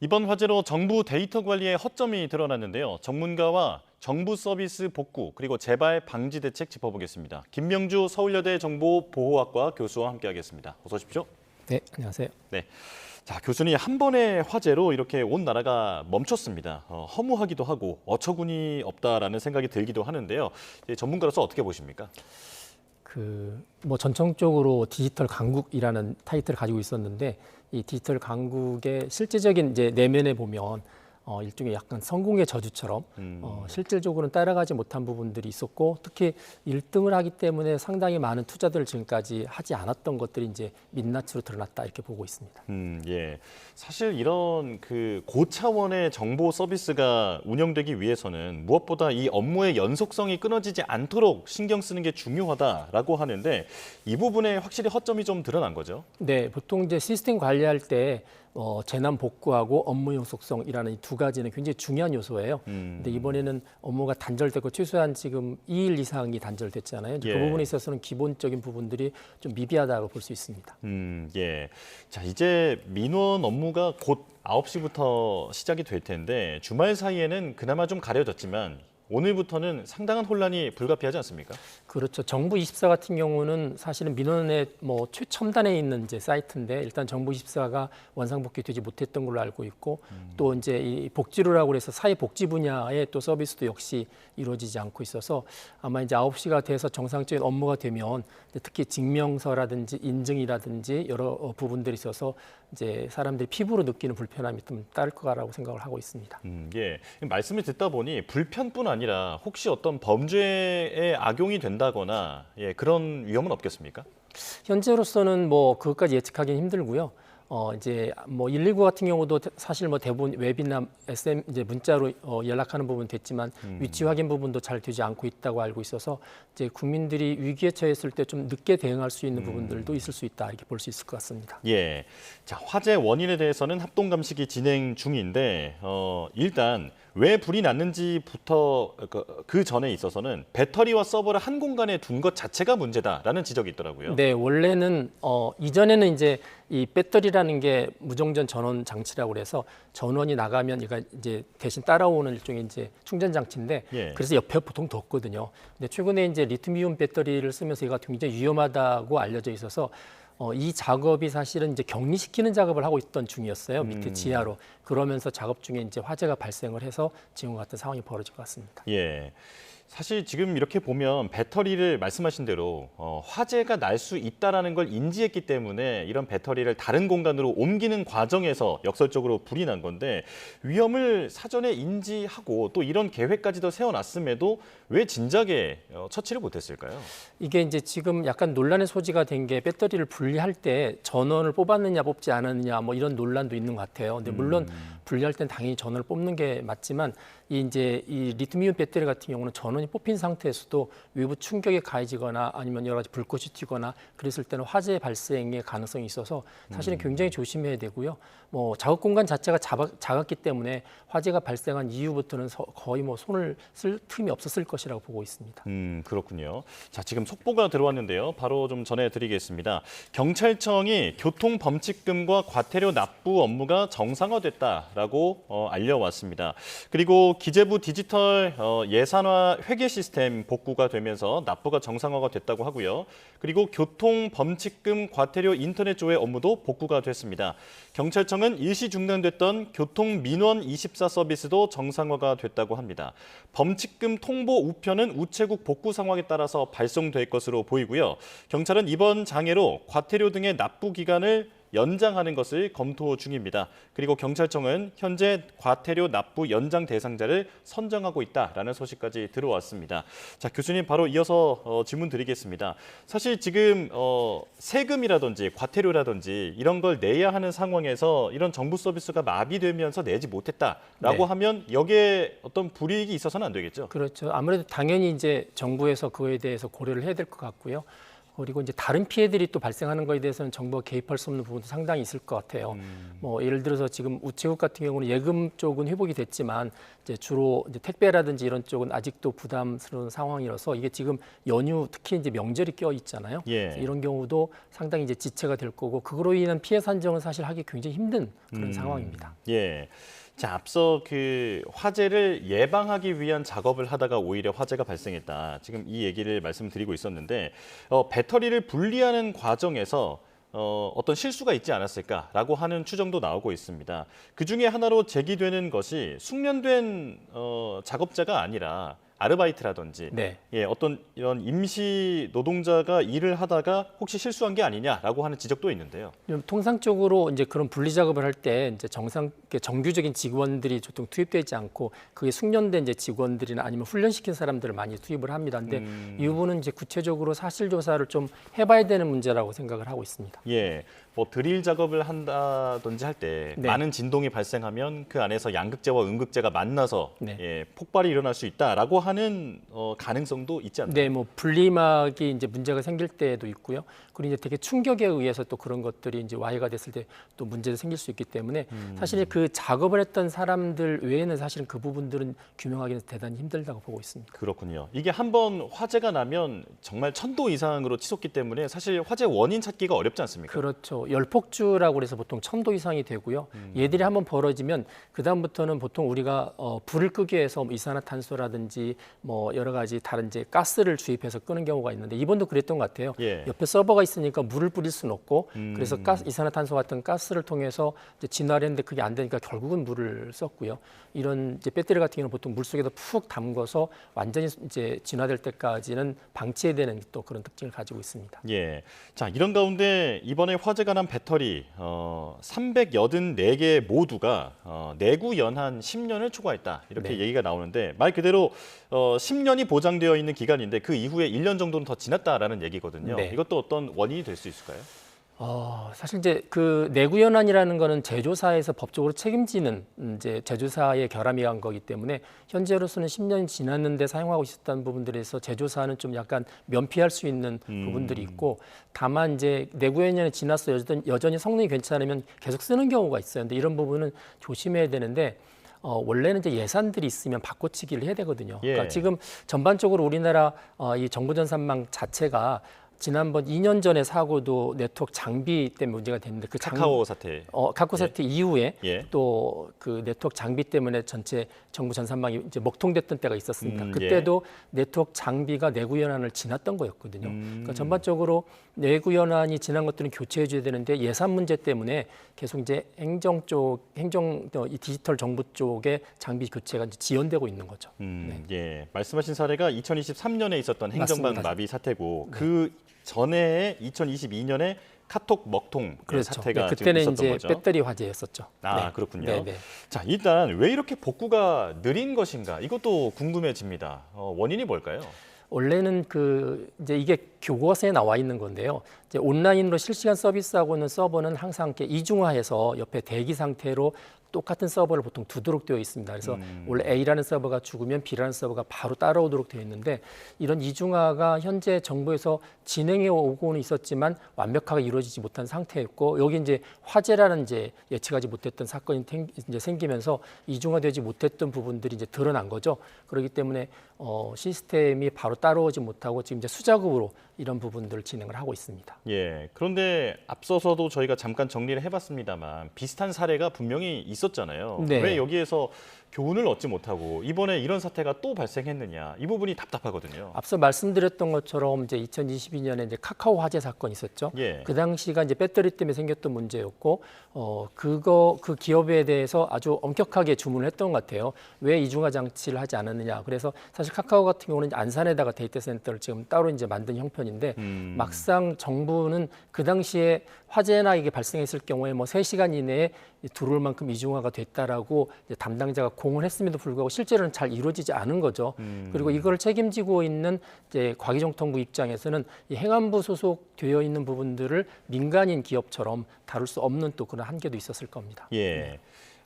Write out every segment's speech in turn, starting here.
이번 화재로 정부 데이터 관리에 허점이 드러났는데요. 전문가와 정부 서비스 복구 그리고 재발 방지 대책 짚어보겠습니다. 김명주 서울여대 정보보호학과 교수와 함께하겠습니다. 어서 오십시오. 네, 안녕하세요. 네. 자, 교수님, 한 번의 화재로 이렇게 온 나라가 멈췄습니다. 허무하기도 하고 어처구니 없다라는 생각이 들기도 하는데요. 전문가로서 어떻게 보십니까? 뭐 전통적으로 디지털 강국이라는 타이틀을 가지고 있었는데 이 디지털 강국의 실제적인 이제 내면에 보면 일종의 약간 성공의 저주처럼 실질적으로는 따라가지 못한 부분들이 있었고 특히 1등을 하기 때문에 상당히 많은 투자들을 지금까지 하지 않았던 것들이 이제 민낯으로 드러났다 이렇게 보고 있습니다. 예. 사실 이런 고차원의 정보 서비스가 운영되기 위해서는 무엇보다 이 업무의 연속성이 끊어지지 않도록 신경 쓰는 게 중요하다라고 하는데 이 부분에 확실히 허점이 좀 드러난 거죠. 네, 보통 이제 시스템 관리할 때 재난 복구하고 업무 연속성이라는 이 두 가지는 굉장히 중요한 요소예요. 근데 이번에는 업무가 단절됐고 최소한 지금 2일 이상이 단절됐잖아요. 예. 그 부분에 있어서는 기본적인 부분들이 좀 미비하다고 볼 수 있습니다. 예. 자, 이제 민원 업무가 곧 9시부터 시작이 될 텐데 주말 사이에는 그나마 좀 가려졌지만 오늘부터는 상당한 혼란이 불가피하지 않습니까? 그렇죠. 정부24 같은 경우는 사실은 민원의 뭐 최첨단에 있는 이제 사이트인데 일단 정부24가 원상복귀되지 못했던 걸로 알고 있고 또 이제 이 복지로라고 해서 사회복지 분야의 또 서비스도 역시 이루어지지 않고 있어서 아마 이제 9시가 돼서 정상적인 업무가 되면 특히 증명서라든지 인증이라든지 여러 부분들이 있어서 이제 사람들이 피부로 느끼는 불편함이 좀 따를 거라고 생각을 하고 있습니다. 예. 말씀을 듣다 보니 불편뿐 아니라 혹시 어떤 범죄에 악용이 된다거나 그런 위험은 없겠습니까? 현재로서는 뭐 그것까지 예측하기는 힘들고요. 이제 뭐 119 같은 경우도 사실 뭐 대부분 웹이나 SM 이제 문자로 연락하는 부분 됐지만 위치 확인 부분도 잘 되지 않고 있다고 알고 있어서 이제 국민들이 위기에 처했을 때 좀 늦게 대응할 수 있는 부분들도 있을 수 있다 이렇게 볼 수 있을 것 같습니다. 예. 자, 화재 원인에 대해서는 합동 감식이 진행 중인데 일단 왜 불이 났는지부터 그 전에 있어서는 배터리와 서버를 한 공간에 둔 것 자체가 문제다라는 지적이 있더라고요. 네, 원래는 이전에는 이제 이 배터리라는 게 무정전 전원 장치라고 그래서 전원이 나가면 얘가 이제 대신 따라오는 일종의 이제 충전 장치인데 예. 그래서 옆에 보통 뒀거든요. 근데 최근에 이제 리튬이온 배터리를 쓰면서 얘가 굉장히 위험하다고 알려져 있어서 이 작업이 사실은 이제 격리시키는 작업을 하고 있던 중이었어요. 밑에 지하로. 그러면서 작업 중에 이제 화재가 발생을 해서 지금과 같은 상황이 벌어질 것 같습니다. 예. 사실 지금 이렇게 보면 배터리를 말씀하신 대로 화재가 날 수 있다라는 걸 인지했기 때문에 이런 배터리를 다른 공간으로 옮기는 과정에서 역설적으로 불이 난 건데 위험을 사전에 인지하고 또 이런 계획까지도 세워놨음에도 왜 진작에 처치를 못했을까요? 이게 이제 지금 약간 논란의 소지가 된 게 배터리를 분리할 때 전원을 뽑았느냐 뽑지 않았느냐 뭐 이런 논란도 있는 것 같아요. 근데 물론 분리할 땐 당연히 전원을 뽑는 게 맞지만 이 리튬이온 배터리 같은 경우는 전원이 뽑힌 상태에서도 외부 충격에 가해지거나 아니면 여러 가지 불꽃이 튀거나 그랬을 때는 화재 발생의 가능성이 있어서 사실은 굉장히 조심해야 되고요. 뭐 작업 공간 자체가 작았기 때문에 화재가 발생한 이후부터는 거의 뭐 손을 쓸 틈이 없었을 것이라고 보고 있습니다. 그렇군요. 자, 지금 속보가 들어왔는데요. 바로 좀 전해드리겠습니다. 경찰청이 교통범칙금과 과태료 납부 업무가 정상화됐다라고 알려왔습니다. 그리고 기재부 디지털 예산화 회계 시스템 복구가 되면서 납부가 정상화가 됐다고 하고요. 그리고 교통범칙금 과태료 인터넷 조회 업무도 복구가 됐습니다. 경찰청은 일시 중단됐던 교통민원24 서비스도 정상화가 됐다고 합니다. 범칙금 통보 우편은 우체국 복구 상황에 따라서 발송될 것으로 보이고요. 경찰은 이번 장애로 과태료 등의 납부 기간을 연장하는 것을 검토 중입니다. 그리고 경찰청은 현재 과태료 납부 연장 대상자를 선정하고 있다라는 소식까지 들어왔습니다. 자, 교수님 바로 이어서 질문 드리겠습니다. 사실 지금 세금이라든지 과태료라든지 이런 걸 내야 하는 상황에서 이런 정부 서비스가 마비되면서 내지 못했다라고 하면 여기에 어떤 불이익이 있어서는 안 되겠죠? 그렇죠. 아무래도 당연히 이제 정부에서 그거에 대해서 고려를 해야 될 것 같고요. 그리고 이제 다른 피해들이 또 발생하는 거에 대해서는 정부가 개입할 수 없는 부분도 상당히 있을 것 같아요. 뭐 예를 들어서 지금 우체국 같은 경우는 예금 쪽은 회복이 됐지만 이제 주로 이제 택배라든지 이런 쪽은 아직도 부담스러운 상황이라서 이게 지금 연휴 특히 이제 명절이 껴 있잖아요. 예. 이런 경우도 상당히 이제 지체가 될 거고 그거로 인한 피해 산정은 사실 하기 굉장히 힘든 그런 상황입니다. 예. 자, 앞서 그 화재를 예방하기 위한 작업을 하다가 오히려 화재가 발생했다. 지금 이 얘기를 말씀드리고 있었는데 배터리를 분리하는 과정에서 어떤 실수가 있지 않았을까라고 하는 추정도 나오고 있습니다. 그 중에 하나로 제기되는 것이 숙련된 작업자가 아니라 아르바이트라든지 네. 예, 어떤 이런 임시 노동자가 일을 하다가 혹시 실수한 게 아니냐라고 하는 지적도 있는데요. 통상적으로 이제 그런 분리 작업을 할 때 이제 정규적인 직원들이 보통 투입되지 않고 그게 숙련된 이제 직원들이나 아니면 훈련시킨 사람들을 많이 투입을 합니다. 근데 이 부분은 이제 구체적으로 사실 조사를 좀 해봐야 되는 문제라고 생각을 하고 있습니다. 예, 뭐 드릴 작업을 한다든지 할 때 네. 많은 진동이 발생하면 그 안에서 양극재와 음극재가 만나서 네. 예, 폭발이 일어날 수 있다라고 하는 가능성도 있지 않나요? 네, 뭐 분리막이 이제 문제가 생길 때도 있고요. 그리고 이제 되게 충격에 의해서 또 그런 것들이 이제 와해가 됐을 때 또 문제가 생길 수 있기 때문에 사실 그 작업을 했던 사람들 외에는 사실은 그 부분들은 규명하기는 대단히 힘들다고 보고 있습니다. 그렇군요. 이게 한번 화재가 나면 정말 1000도 이상으로 치솟기 때문에 사실 화재 원인 찾기가 어렵지 않습니까? 그렇죠. 열폭주라고 해서 보통 1000도 이상이 되고요. 얘들이 한번 벌어지면 그 다음부터는 보통 우리가 불을 끄기 위해서 뭐 이산화탄소라든지 뭐 여러 가지 다른 이제 가스를 주입해서 끄는 경우가 있는데 이번도 그랬던 것 같아요. 예. 옆에 서버가 있으니까 물을 뿌릴 수는 없고 그래서 이산화탄소 같은 가스를 통해서 이제 진화를 했는데 그게 안 되니까 결국은 물을 썼고요. 이런 이제 배터리 같은 경우는 보통 물 속에다 푹 담궈서 완전히 이제 진화될 때까지는 방치해야 되는 또 그런 특징을 가지고 있습니다. 예. 자, 이런 가운데 이번에 화재가 난 배터리 384개 모두가 내구 연한 10년을 초과했다. 이렇게 네. 얘기가 나오는데 말 그대로 10년이 보장되어 있는 기간인데 그 이후에 1년 정도는 더 지났다라는 얘기거든요. 네. 이것도 어떤 원인이 될 수 있을까요? 사실 이제 그 내구연한이라는 거는 제조사에서 법적으로 책임지는 이제 제조사의 결함이 한 거기 때문에 현재로서는 10년이 지났는데 사용하고 있었다는 부분들에서 제조사는 좀 약간 면피할 수 있는 부분들이 있고 다만 이제 내구연한이 지나서 여전히 성능이 괜찮으면 계속 쓰는 경우가 있어요. 근데 이런 부분은 조심해야 되는데 원래는 이제 예산들이 있으면 바꿔치기를 해야 되거든요. 예. 그러니까 지금 전반적으로 우리나라 이 정보전산망 자체가 지난번 2년 전에 사고도 네트워크 장비 때문에 문제가 됐는데 그 카카오 사태. 카카오 사태 이후에 예. 또 그 네트워크 장비 때문에 전체 정부 전산망이 이제 먹통됐던 때가 있었습니다. 예. 그때도 네트워크 장비가 내구 연한을 지났던 거였거든요. 그러니까 전반적으로 내구 연한이 지난 것들은 교체해 줘야 되는데 예산 문제 때문에 계속 이제 이 디지털 정부 쪽에 장비 교체가 이제 지연되고 있는 거죠. 예. 말씀하신 사례가 2023년에 있었던 행정방 맞습니다. 마비 사태고 그 전에 2022년에 카톡 먹통 그렇죠. 사태가 네, 지금 그때는 있었던 이제 거죠. 배터리 화재였었죠. 아, 네. 그렇군요. 네, 네. 자, 일단 왜 이렇게 복구가 느린 것인가? 이것도 궁금해집니다. 원인이 뭘까요? 원래는 이제 이게 교과서에 나와 있는 건데요. 이제 온라인으로 실시간 서비스하고 있는 서버는 항상 이렇게 이중화해서 옆에 대기 상태로 똑같은 서버를 보통 두도록 되어 있습니다. 그래서 원래 A라는 서버가 죽으면 B라는 서버가 바로 따라오도록 되어 있는데 이런 이중화가 현재 정부에서 진행해 오고는 있었지만 완벽하게 이루어지지 못한 상태였고 여기 이제 화재라는 이제 예측하지 못했던 사건이 이제 생기면서 이중화되지 못했던 부분들이 이제 드러난 거죠. 그렇기 때문에 시스템이 바로 따라오지 못하고 지금 이제 수작업으로 이런 부분들을 진행을 하고 있습니다. 예. 그런데 앞서서도 저희가 잠깐 정리를 해봤습니다만 비슷한 사례가 분명히 있었잖아요. 네. 왜 여기에서 교훈을 얻지 못하고 이번에 이런 사태가 또 발생했느냐 이 부분이 답답하거든요. 앞서 말씀드렸던 것처럼 이제 2022년에 이제 카카오 화재 사건이 있었죠. 예. 그 당시가 이제 배터리 때문에 생겼던 문제였고, 그 기업에 대해서 아주 엄격하게 주문을 했던 것 같아요. 왜 이중화 장치를 하지 않았느냐. 그래서 사실 카카오 같은 경우는 이제 안산에다가 데이터 센터를 지금 따로 이제 만든 형편인데, 막상 정부는 그 당시에 화재나 이게 발생했을 경우에 뭐 3시간 이내에 들어올 만큼 이중화가 됐다라고 이제 담당자가 공을 했음에도 불구하고 실제로는 잘 이루어지지 않은 거죠. 그리고 이걸 책임지고 있는 이제 과기정통부 입장에서는 이 행안부 소속되어 있는 부분들을 민간인 기업처럼 다룰 수 없는 또 그런 한계도 있었을 겁니다. 예.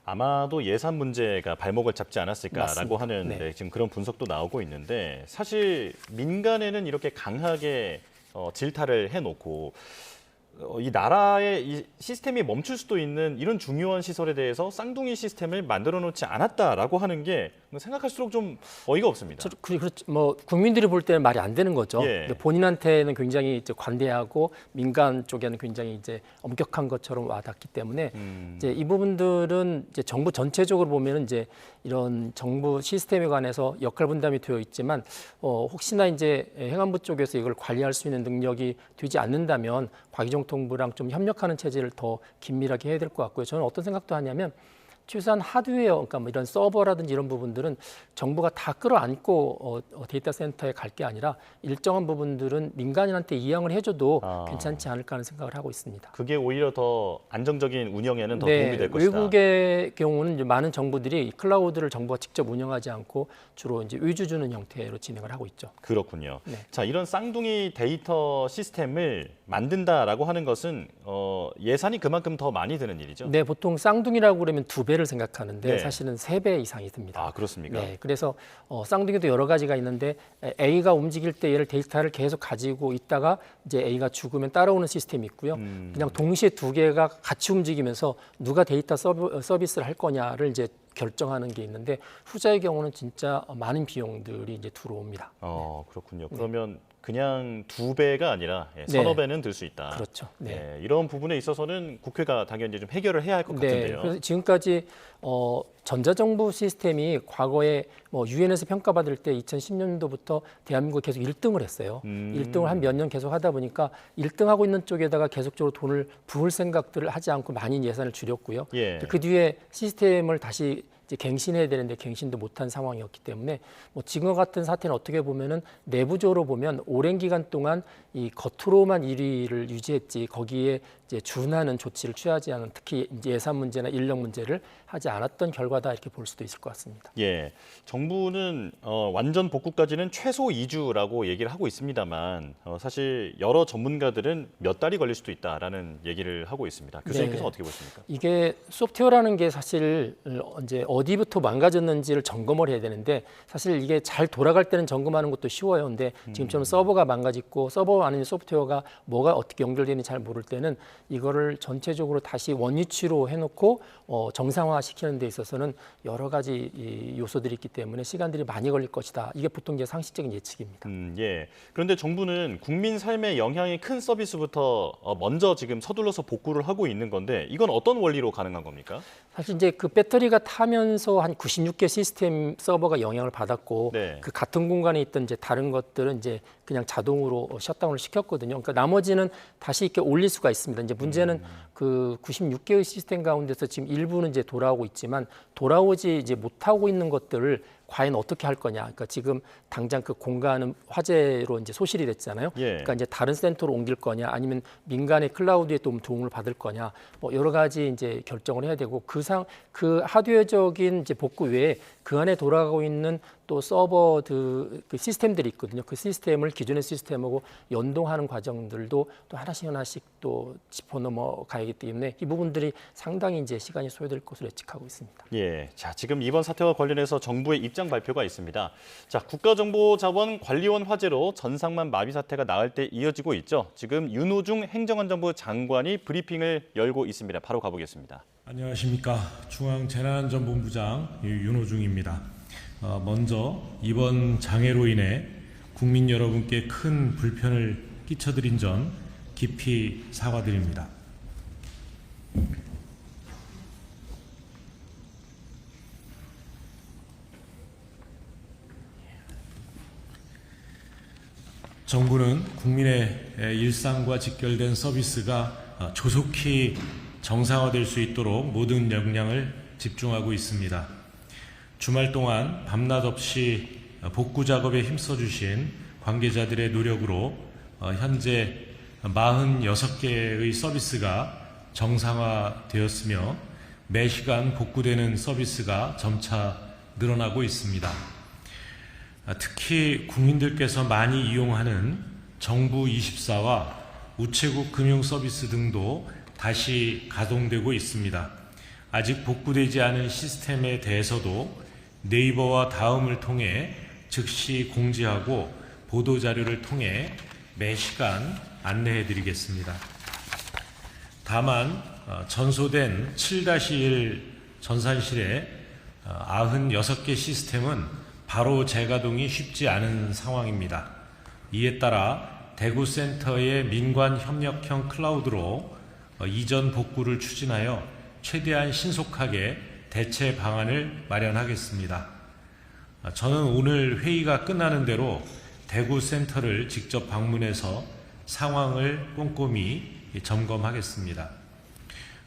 아마도 예산 문제가 발목을 잡지 않았을까라고 맞습니다. 하는 네. 지금 그런 분석도 나오고 있는데 사실 민간에는 이렇게 강하게 질타를 해놓고 이 나라의 이 시스템이 멈출 수도 있는 이런 중요한 시설에 대해서 쌍둥이 시스템을 만들어 놓지 않았다라고 하는 게 생각할수록 좀 어이가 없습니다. 그렇죠. 뭐 국민들이 볼 때는 말이 안 되는 거죠. 예. 본인한테는 굉장히 이제 관대하고 민간 쪽에는 굉장히 이제 엄격한 것처럼 와닿기 때문에 이제 이 부분들은 이제 정부 전체적으로 보면은 이제 이런 정부 시스템에 관해서 역할 분담이 되어 있지만 혹시나 이제 행안부 쪽에서 이걸 관리할 수 있는 능력이 되지 않는다면 과기정통부랑 좀 협력하는 체제를 더 긴밀하게 해야 될 것 같고요. 저는 어떤 생각도 하냐면 최소한 하드웨어, 그러니까 뭐 이런 서버라든지 이런 부분들은 정부가 다 끌어안고 데이터 센터에 갈 게 아니라 일정한 부분들은 민간인한테 이양을 해줘도 괜찮지 않을까 하는 생각을 하고 있습니다. 그게 오히려 더 안정적인 운영에는 더 도움이 될 것이다. 외국의 경우는 이제 많은 정부들이 클라우드를 정부가 직접 운영하지 않고 주로 이제 의주 주는 형태로 진행을 하고 있죠. 그렇군요. 네. 자, 이런 쌍둥이 데이터 시스템을 만든다라고 하는 것은 예산이 그만큼 더 많이 드는 일이죠. 네, 보통 쌍둥이라고 그러면 2배를 생각하는데 네. 사실은 3배 이상이 듭니다. 아, 그렇습니까? 네, 그래서 쌍둥이도 여러 가지가 있는데 A가 움직일 때 얘를 데이터를 계속 가지고 있다가 이제 A가 죽으면 따라오는 시스템이 있고요. 그냥 동시에 2개가 같이 움직이면서 누가 데이터 서비스를 할 거냐를 이제 결정하는 게 있는데 후자의 경우는 진짜 많은 비용들이 이제 들어옵니다. 그렇군요. 그러면 그냥 2배가 아니라 서너 배는 들 수 있다. 그렇죠. 네. 이런 부분에 있어서는 국회가 당연히 좀 해결을 해야 할 것 같은데요. 그래서 지금까지 전자정부 시스템이 과거에 뭐 유엔에서 평가받을 때 2010년도부터 대한민국이 계속 1등을 했어요. 1등을 한 몇 년 계속 하다 보니까 1등하고 있는 쪽에다가 계속적으로 돈을 부을 생각들을 하지 않고 많이 예산을 줄였고요. 예. 그 뒤에 시스템을 다시 이제 갱신해야 되는데 갱신도 못한 상황이었기 때문에 뭐 지금 같은 사태는 어떻게 보면은 내부적으로 보면 오랜 기간 동안 이 겉으로만 1위를 유지했지 거기에 이제 준하는 조치를 취하지 않은 특히 이제 예산 문제나 인력 문제를 하지 않았던 결과다 이렇게 볼 수도 있을 것 같습니다. 예, 정부는 완전 복구까지는 최소 2주라고 얘기를 하고 있습니다만 사실 여러 전문가들은 몇 달이 걸릴 수도 있다라는 얘기를 하고 있습니다. 교수님께서 어떻게 보십니까? 이게 소프트웨어라는 게 사실 이제 어디부터 망가졌는지를 점검을 해야 되는데 사실 이게 잘 돌아갈 때는 점검하는 것도 쉬워요. 근데 지금처럼 서버가 망가졌고 서버 안에 소프트웨어가 뭐가 어떻게 연결되는지 잘 모를 때는 이거를 전체적으로 다시 원위치로 해놓고 정상화시키는 데 있어서는 여러 가지 이 요소들이 있기 때문에 시간들이 많이 걸릴 것이다. 이게 보통 이제 상식적인 예측입니다. 예. 그런데 정부는 국민 삶에 영향이 큰 서비스부터 먼저 지금 서둘러서 복구를 하고 있는 건데 이건 어떤 원리로 가능한 겁니까? 사실 이제 그 배터리가 타면서 한 96개 시스템 서버가 영향을 받았고 네. 그 같은 공간에 있던 이제 다른 것들은 이제 그냥 자동으로 셧다운을 시켰거든요. 그러니까 나머지는 다시 이렇게 올릴 수가 있습니다. 이제 문제는 그 96개의 시스템 가운데서 지금 일부는 이제 돌아오고 있지만 돌아오지 이제 못하고 있는 것들을 과연 어떻게 할 거냐. 그러니까 지금 당장 그 공간은 화재로 이제 소실이 됐잖아요. 예. 그러니까 이제 다른 센터로 옮길 거냐, 아니면 민간의 클라우드에 또 도움을 받을 거냐, 뭐 여러 가지 이제 결정을 해야 되고 그 하드웨어적인 이제 복구 외에 그 안에 돌아가고 있는 또 서버 그 시스템들이 있거든요. 그 시스템을 기존의 시스템하고 연동하는 과정들도 또 하나씩 또 짚어 넘어가야기 때문에 이 부분들이 상당히 이제 시간이 소요될 것으로 예측하고 있습니다. 예, 자 지금 이번 사태와 관련해서 정부의 입장 발표가 있습니다. 자, 국가정보자원관리원 화재로 전상만 마비 사태가 나을 때 이어지고 있죠. 지금 윤호중 행정안전부 장관이 브리핑을 열고 있습니다. 바로 가보겠습니다. 안녕하십니까. 중앙재난안전본부장 윤호중입니다. 먼저 이번 장애로 인해 국민 여러분께 큰 불편을 끼쳐드린 점 깊이 사과드립니다. 정부는 국민의 일상과 직결된 서비스가 조속히 정상화될 수 있도록 모든 역량을 집중하고 있습니다. 주말 동안 밤낮 없이 복구 작업에 힘써주신 관계자들의 노력으로 현재 46개의 서비스가 정상화되었으며 매 시간 복구되는 서비스가 점차 늘어나고 있습니다. 특히 국민들께서 많이 이용하는 정부24와 우체국 금융 서비스 등도 다시 가동되고 있습니다. 아직 복구되지 않은 시스템에 대해서도 네이버와 다음을 통해 즉시 공지하고 보도자료를 통해 매 시간 안내해 드리겠습니다. 다만 전소된 7-1 전산실의 96개 시스템은 바로 재가동이 쉽지 않은 상황입니다. 이에 따라 대구센터의 민관협력형 클라우드로 이전 복구를 추진하여 최대한 신속하게 대체 방안을 마련하겠습니다. 저는 오늘 회의가 끝나는 대로 대구센터를 직접 방문해서 상황을 꼼꼼히 점검하겠습니다.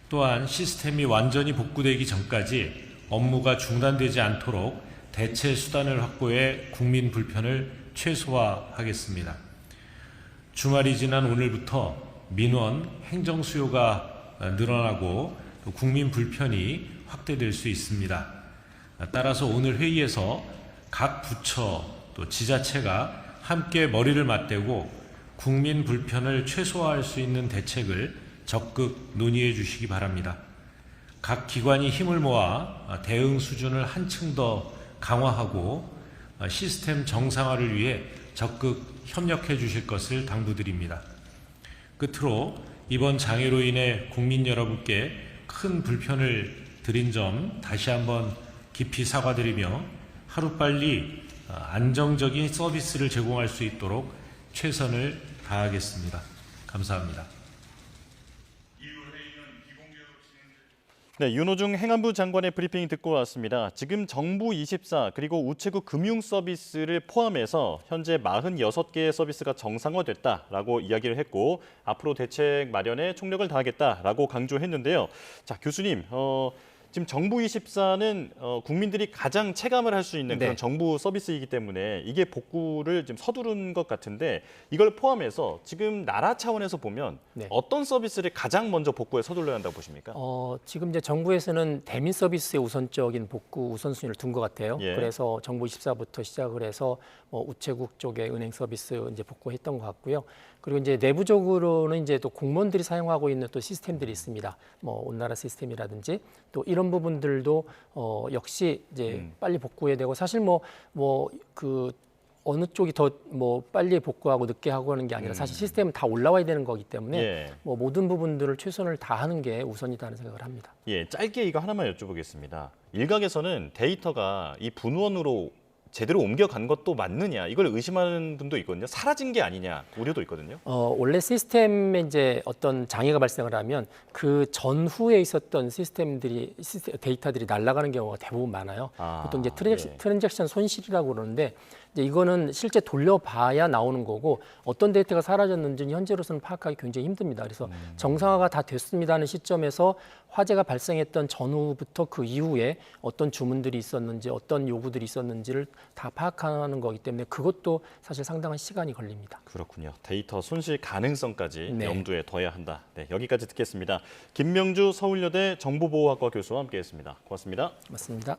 또한 시스템이 완전히 복구되기 전까지 업무가 중단되지 않도록 대체 수단을 확보해 국민 불편을 최소화하겠습니다. 주말이 지난 오늘부터 민원, 행정 수요가 늘어나고 국민 불편이 확대될 수 있습니다. 따라서 오늘 회의에서 각 부처 또 지자체가 함께 머리를 맞대고 국민 불편을 최소화할 수 있는 대책을 적극 논의해 주시기 바랍니다. 각 기관이 힘을 모아 대응 수준을 한층 더 강화하고 시스템 정상화를 위해 적극 협력해 주실 것을 당부드립니다. 끝으로 이번 장애로 인해 국민 여러분께 큰 불편을 드린 점 다시 한번 깊이 사과드리며 하루빨리 안정적인 서비스를 제공할 수 있도록 최선을 다하겠습니다. 감사합니다. 네, 윤호중 행안부 장관의 브리핑 듣고 왔습니다. 지금 정부24 그리고 우체국 금융 서비스를 포함해서 현재 46개의 서비스가 정상화됐다라고 이야기를 했고 앞으로 대책 마련에 총력을 다하겠다라고 강조했는데요. 자, 교수님, 지금 정부24는 국민들이 가장 체감을 할 수 있는 네. 그런 정부 서비스이기 때문에 이게 복구를 지금 서두른 것 같은데 이걸 포함해서 지금 나라 차원에서 보면 네. 어떤 서비스를 가장 먼저 복구에 서둘러야 한다고 보십니까? 지금 이제 정부에서는 대민 서비스의 우선적인 복구 우선순위를 둔 것 같아요. 예. 그래서 정부24부터 시작을 해서 우체국 쪽의 은행 서비스 이제 복구했던 것 같고요. 그리고 이제 내부적으로는 이제 또 공무원들이 사용하고 있는 또 시스템들이 있습니다. 뭐 온나라 시스템이라든지 또 이런 부분들도 역시 이제 빨리 복구해야 되고 사실 그 어느 쪽이 더 빨리 복구하고 늦게 하고 하는 게 아니라 사실 시스템은 다 올라와야 되는 거기 때문에 예. 모든 부분들을 최선을 다하는 게 우선이다는 생각을 합니다. 예, 짧게 이거 하나만 여쭤보겠습니다. 일각에서는 데이터가 이 분원으로 제대로 옮겨간 것도 맞느냐 이걸 의심하는 분도 있거든요. 사라진 게 아니냐 우려도 있거든요. 원래 시스템에 이제 어떤 장애가 발생을 하면 그 전후에 있었던 데이터들이 날아가는 경우가 대부분 많아요. 보통 이제 트랜잭션 손실이라고 그러는데 이제 이거는 실제 돌려봐야 나오는 거고 어떤 데이터가 사라졌는지는 현재로서는 파악하기 굉장히 힘듭니다. 그래서 정상화가 다 됐습니다 하는 시점에서 화재가 발생했던 전후부터 그 이후에 어떤 주문들이 있었는지 어떤 요구들이 있었는지를 다 파악하는 거기 때문에 그것도 사실 상당한 시간이 걸립니다. 그렇군요. 데이터 손실 가능성까지 네. 염두에 둬야 한다. 네, 여기까지 듣겠습니다. 김명주 서울여대 정보보호학과 교수와 함께했습니다. 고맙습니다. 맞습니다.